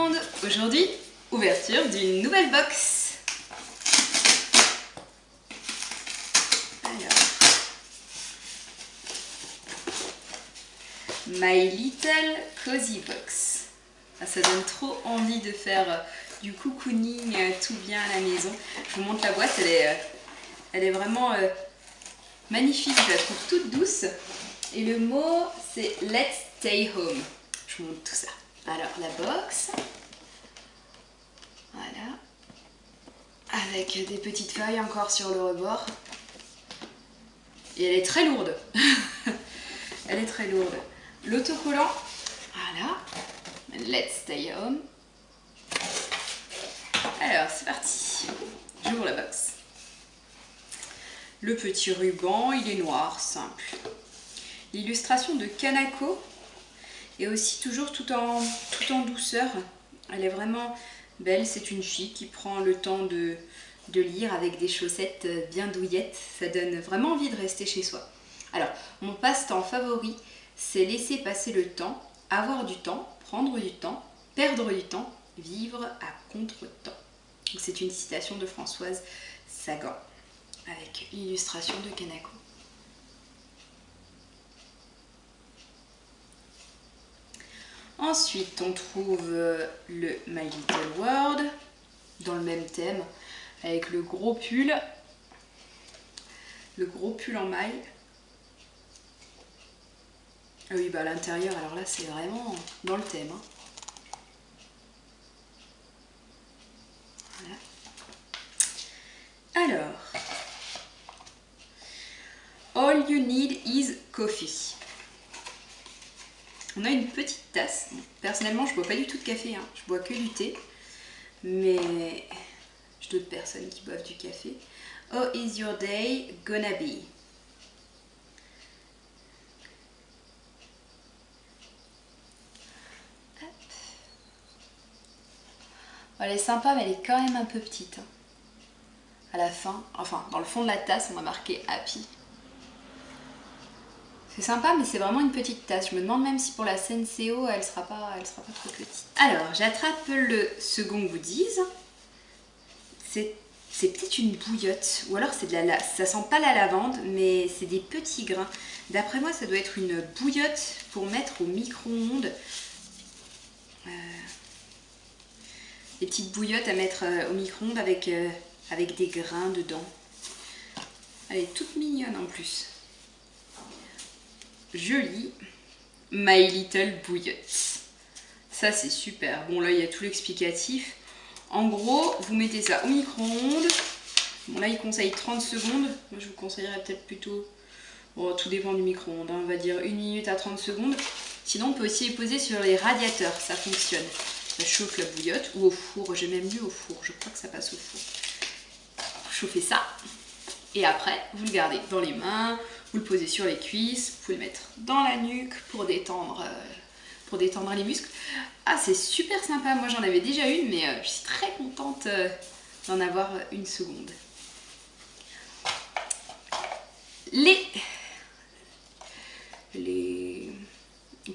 monde! Aujourd'hui, ouverture d'une nouvelle box. Alors, My Little Cozy Box. Ah, ça donne trop envie de faire du cocooning tout bien à la maison. Je vous montre la boîte, elle est vraiment magnifique, je la trouve toute douce. Et le mot c'est Let's Stay Home. Je vous montre tout ça. Alors la box, voilà, avec des petites feuilles encore sur le rebord. Et elle est très lourde. Elle est très lourde. L'autocollant, voilà, Let's Stay Home. Alors c'est parti, j'ouvre la box. Le petit ruban, il est noir, simple. L'illustration de Kanako est aussi toujours tout en douceur. Elle est vraiment belle, c'est une fille qui prend le temps de lire avec des chaussettes bien douillettes. Ça donne vraiment envie de rester chez soi. Alors, mon passe-temps favori, c'est laisser passer le temps, avoir du temps, prendre du temps, perdre du temps, vivre à contre-temps. C'est une citation de Françoise Sagan avec l'illustration de Kanako. Ensuite, on trouve le My Little World dans le même thème avec le gros pull en maille. Ah oui, bah à l'intérieur, alors là, c'est vraiment dans le thème. Hein. Voilà. Alors, All You Need Is Coffee. On a une petite tasse. Personnellement, je bois pas du tout de café, hein. Je bois que du thé. Mais j'ai d'autres personnes qui boivent du café. How is your day gonna be? Hop. Bon, elle est sympa, mais elle est quand même un peu petite. Hein. À la fin, enfin, dans le fond de la tasse, on a marqué Happy. C'est sympa, mais c'est vraiment une petite tasse. Je me demande même si pour la Senseo, elle sera pas trop petite. Alors, j'attrape le second goodies. C'est peut-être une bouillotte, ou alors c'est de la... Ça sent pas la lavande, mais c'est des petits grains. D'après moi, ça doit être une bouillotte pour mettre au micro-ondes. Des petites bouillottes à mettre au micro-ondes avec des grains dedans. Elle est toute mignonne en plus. Jolie. My Little Bouillotte. Ça, c'est super. Bon, là, il y a tout l'explicatif. En gros, vous mettez ça au micro-ondes. Bon, là, il conseille 30 secondes. Moi, je vous conseillerais peut-être plutôt... Bon, tout dépend du micro-ondes. Hein. On va dire 1 minute à 30 secondes. Sinon, on peut aussi les poser sur les radiateurs. Ça fonctionne. Ça chauffe la bouillotte. Ou au four. J'aime même mieux au four. Je crois que ça passe au four. Vous chauffez ça. Et après, vous le gardez dans les mains. Vous le posez sur les cuisses. Vous pouvez le mettre dans la nuque pour détendre les muscles. Ah, c'est super sympa. Moi, j'en avais déjà une, mais je suis très contente d'en avoir une seconde.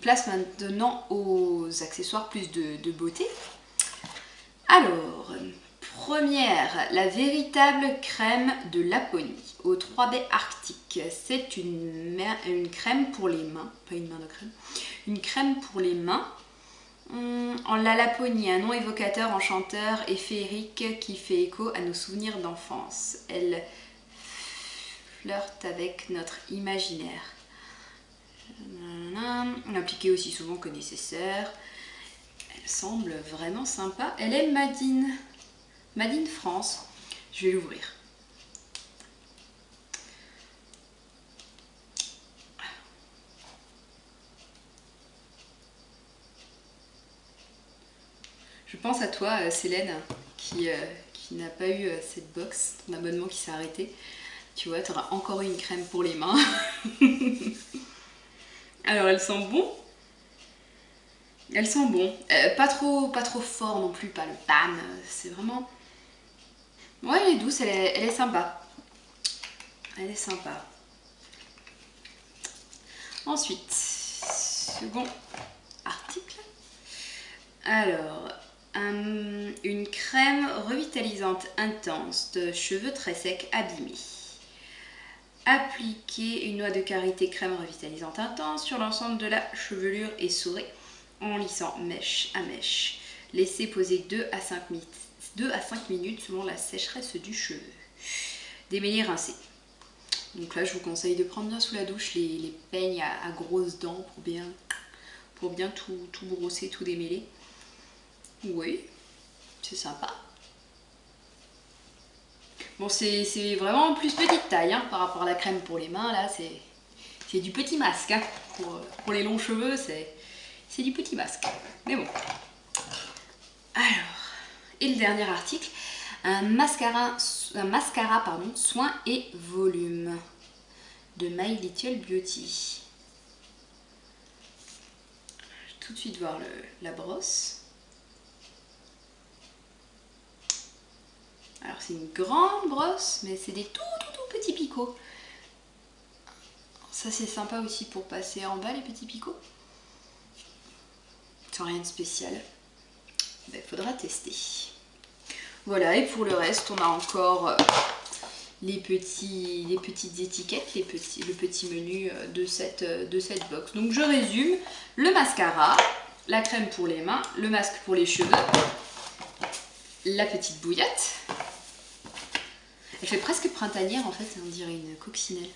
Place maintenant aux accessoires plus de beauté. Alors, première, la véritable crème de Laponie au 3B Arctique. C'est une crème pour les mains, pas une main de crème, une crème pour les mains. En la Laponie, un nom évocateur, enchanteur et féerique qui fait écho à nos souvenirs d'enfance. Elle flirte avec notre imaginaire. L'appliquer aussi souvent que nécessaire. Elle semble vraiment sympa. Elle est Made in France. Je vais l'ouvrir. Je pense à toi, Célène, qui n'a pas eu cette box, ton abonnement qui s'est arrêté. Tu vois, tu auras encore une crème pour les mains. Alors, elle sent bon. Elle sent bon. Pas trop fort non plus, pas le bam. C'est vraiment... Ouais, elle est douce, elle est sympa. Elle est sympa. Ensuite, second article. Alors, une crème revitalisante intense de cheveux très secs abîmés. Appliquez une noix de karité crème revitalisante intense sur l'ensemble de la chevelure essorée en lissant mèche à mèche. Laissez poser 2 à 5 minutes selon la sécheresse du cheveu. Démêler, rincer. Donc là, je vous conseille de prendre bien sous la douche les peignes à grosses dents pour bien tout brosser, tout démêler. Oui, c'est sympa. Bon, c'est vraiment plus petite taille hein, par rapport à la crème pour les mains. Là, c'est du petit masque. Hein. Pour les longs cheveux, c'est du petit masque. Mais bon. Alors, et le dernier article, un mascara soin et volume de My Little Beauty. Je vais tout de suite voir la brosse. Alors c'est une grande brosse, mais c'est des tout petits picots. Ça c'est sympa aussi pour passer en bas les petits picots. Sans rien de spécial. Il faudra tester. Voilà, et pour le reste, on a encore les petites étiquettes, le petit menu de cette box. Donc je résume, le mascara, la crème pour les mains, le masque pour les cheveux, la petite bouillotte. Elle fait presque printanière en fait, on dirait une coccinelle.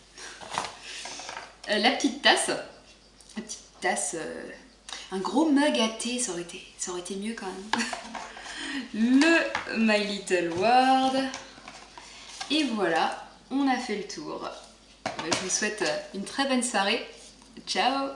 La petite tasse, un gros mug à thé, ça aurait été mieux quand même. Le My Little World. Et voilà, on a fait le tour. Je vous souhaite une très bonne soirée. Ciao!